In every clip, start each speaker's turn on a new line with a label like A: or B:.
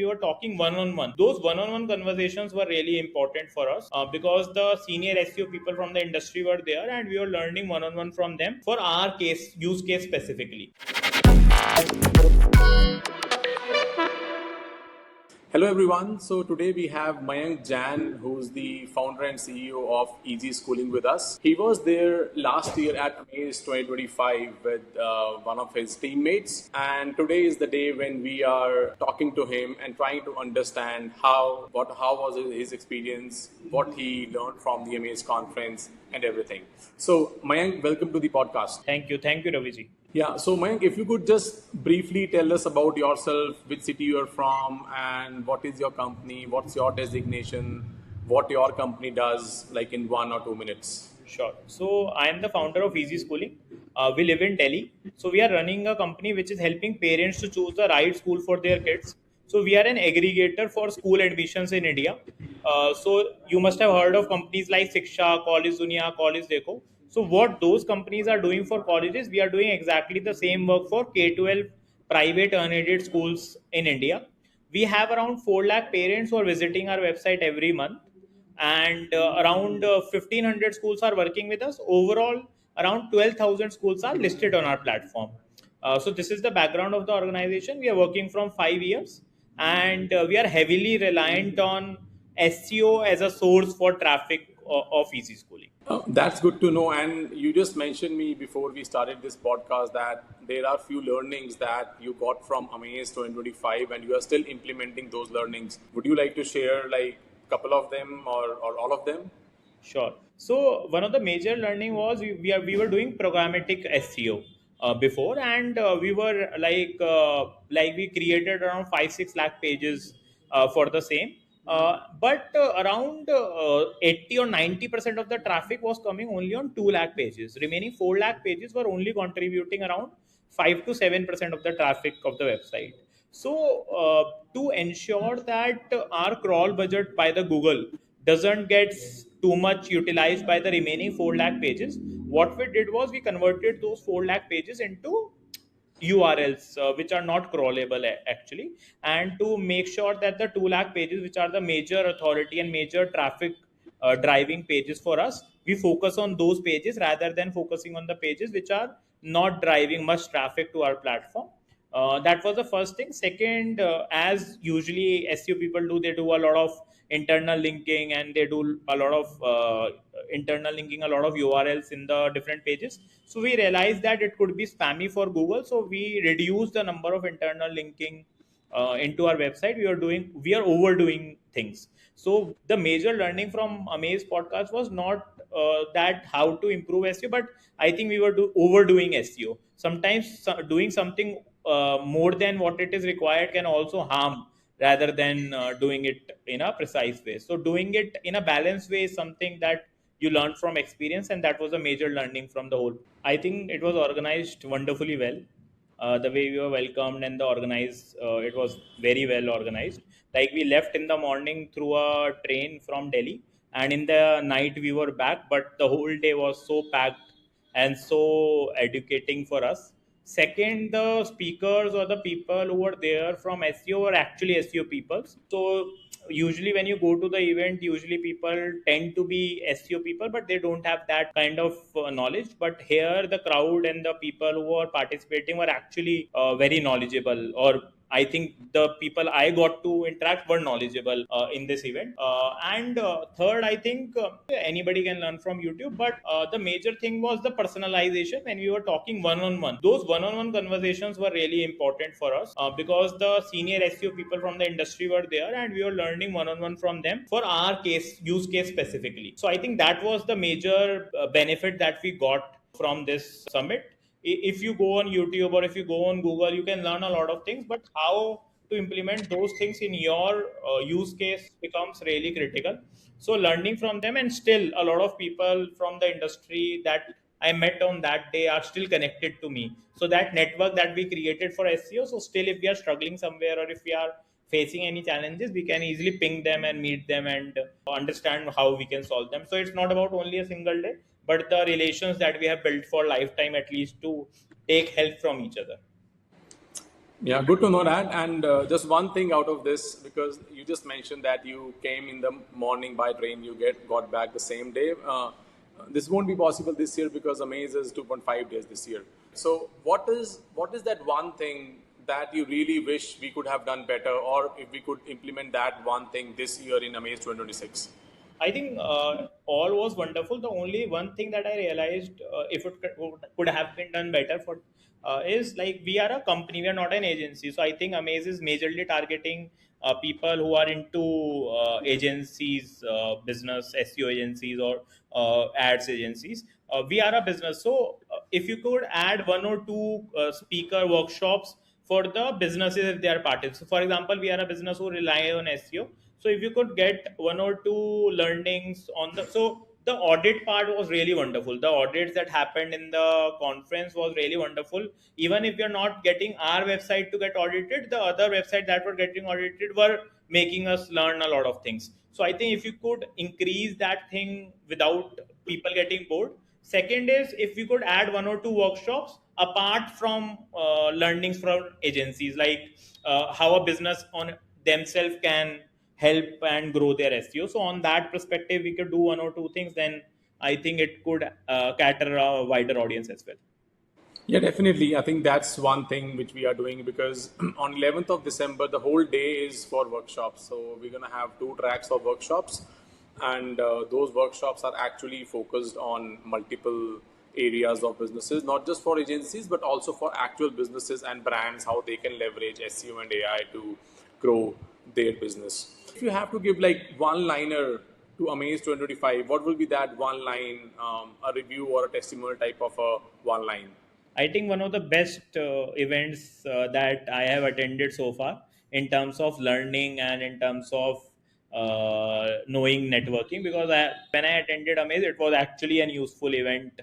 A: were talking one-on-one. Those one-on-one conversations were really important for us because the senior SEO people from the industry were there and we were learning one-on-one from them for our use case specifically.
B: Hello everyone. So today we have Mayank Jain, who's the founder and CEO of Ezyschooling with us. He was there last year at Amaze 2025 with one of his teammates, and today is the day when we are talking to him and trying to understand how was his experience, what he learned from the Amaze conference, and everything. So Mayank, welcome to the podcast.
A: Thank you, Raviji.
B: Yeah, so Mayank, if you could just briefly tell us about yourself, which city you're from, and what is your company, what's your designation, what your company does, like in 1 or 2 minutes.
A: Sure. So I am the founder of Ezyschooling. We live in Delhi. So we are running a company which is helping parents to choose the right school for their kids. So we are an aggregator for school admissions in India. So you must have heard of companies like Shiksha, College Dunia, College Dekho. So what those companies are doing for colleges, we are doing exactly the same work for K-12 private unaided schools in India. We have around 4 lakh parents who are visiting our website every month, and around 1,500 schools are working with us. Overall, around 12,000 schools are listed on our platform. So this is the background of the organization. We are working from 5 years, and we are heavily reliant on SEO as a source for traffic of Ezyschooling.
B: That's good to know. And you just mentioned me before we started this podcast that there are few learnings that you got from Amaze 2025 and you are still implementing those learnings. Would you like to share like a couple of them or all of them?
A: Sure. So one of the major learning was we were doing programmatic SEO before, and we were like we created around 5-6 lakh pages for the same. But around 80 or 90% of the traffic was coming only on 2 lakh pages. Remaining 4 lakh pages were only contributing around 5 to 7% of the traffic of the website. So to ensure that our crawl budget by the Google doesn't get too much utilized by the remaining 4 lakh pages, what we did was we converted those 4 lakh pages into URLs which are not crawlable actually, and to make sure that the 2 lakh pages which are the major authority and major traffic driving pages for us, we focus on those pages rather than focusing on the pages which are not driving much traffic to our platform. That was the first thing. Second, as usually SEO people do, they do a lot of internal linking, and they do a lot of internal linking, a lot of URLs in the different pages. So we realized that it could be spammy for Google. So we reduced the number of internal linking into our website. We are overdoing things. So the major learning from Amaze podcast was not that how to improve SEO, but I think we were overdoing SEO. Sometimes doing something more than what it is required can also harm rather than doing it in a precise way. So doing it in a balanced way is something that you learn from experience, and that was a major learning from the whole. I think it was organized wonderfully well. The way we were welcomed and the organized, it was very well organized. Like we left in the morning through a train from Delhi, and in the night we were back, but the whole day was so packed and so educating for us. Second, the speakers or the people who were there from SEO were actually SEO people. So usually when you go to the event, usually people tend to be SEO people, but they don't have that kind of knowledge. But here the crowd and the people who were participating were actually very knowledgeable, or I think the people I got to interact were knowledgeable in this event. And third, I think anybody can learn from YouTube, but the major thing was the personalization when we were talking one on one. Those one on one conversations were really important for us because the senior SEO people from the industry were there and we were learning one on one from them for our use case specifically. So I think that was the major benefit that we got from this summit. If you go on YouTube or if you go on Google, you can learn a lot of things, but how to implement those things in your use case becomes really critical. So learning from them, and still a lot of people from the industry that I met on that day are still connected to me. So that network that we created for SEO, so still if we are struggling somewhere or if we are facing any challenges, we can easily ping them and meet them and understand how we can solve them. So it's not about only a single day, but the relations that we have built for lifetime, at least to take help from each other.
B: Yeah, good to know that. And just one thing out of this, because you just mentioned that you came in the morning by train, you got back the same day. This won't be possible this year because Amaze is 2.5 days this year. So, what is that one thing that you really wish we could have done better, or if we could implement that one thing this year in Amaze 2026?
A: I think all was wonderful. The only one thing that I realized, if it could have been done better for, is like we are a company, we are not an agency. So I think Amaze is majorly targeting people who are into agencies, business SEO agencies, or ads agencies. We are a business, so if you could add one or two speaker workshops for the businesses if they are parties. So, for example, we are a business who rely on SEO. So, if you could get one or two learnings on the audit part was really wonderful. The audits that happened in the conference was really wonderful. Even if you're not getting our website to get audited, the other website that were getting audited were making us learn a lot of things. So I think if you could increase that thing without people getting bored. Second is if we could add one or two workshops apart from learnings from agencies, like how a business on themselves can help and grow their SEO. So on that perspective, we could do one or two things. Then I think it could cater a wider audience as well.
B: Yeah, definitely. I think that's one thing which we are doing because on 11th of December, the whole day is for workshops. So we're going to have two tracks of workshops, and those workshops are actually focused on multiple areas of businesses, not just for agencies, but also for actual businesses and brands, how they can leverage SEO and AI to grow their business. If you have to give like one liner to Amaze 2025, what will be that one line, a review or a testimonial type of a one line?
A: I think one of the best events that I have attended so far in terms of learning and in terms of knowing networking, because when I attended Amaze, it was actually an useful event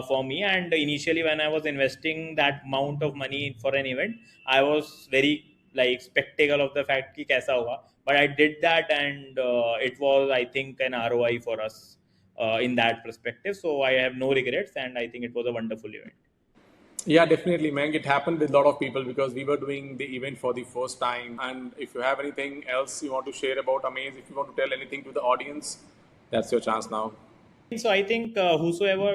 A: for me. And initially, when I was investing that amount of money for an event, I was very like spectacle of the fact ki kaisa hoga. But I did that, and it was, I think, an ROI for us in that perspective. So I have no regrets, and I think it was a wonderful event.
B: Yeah, definitely, Mank. It happened with a lot of people because we were doing the event for the first time. And if you have anything else you want to share about Amaze, if you want to tell anything to the audience, that's your chance now.
A: So I think whosoever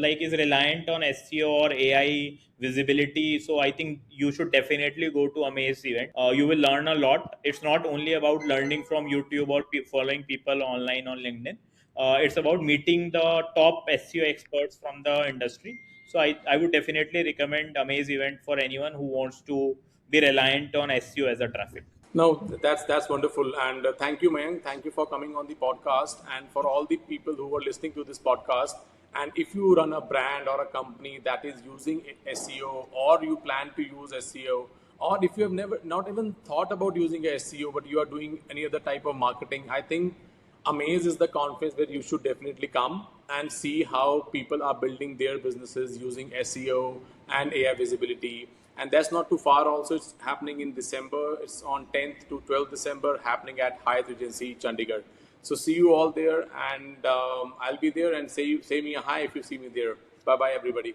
A: is reliant on SEO or AI visibility, so I think you should definitely go to Amaze event. You will learn a lot. It's not only about learning from YouTube or following people online on LinkedIn. It's about meeting the top SEO experts from the industry. So I would definitely recommend Amaze event for anyone who wants to be reliant on SEO as a traffic.
B: No, that's wonderful, and thank you, Mayank. Thank you for coming on the podcast, and for all the people who are listening to this podcast. And if you run a brand or a company that is using SEO, or you plan to use SEO, or if you have never not even thought about using SEO, but you are doing any other type of marketing, I think Amaze is the conference where you should definitely come and see how people are building their businesses using SEO and AI visibility. And that's not too far also. It's happening in December. It's on 10th to 12th December, happening at Hyatt Regency, Chandigarh. So see you all there, and I'll be there, and say me a hi if you see me there. Bye bye, everybody.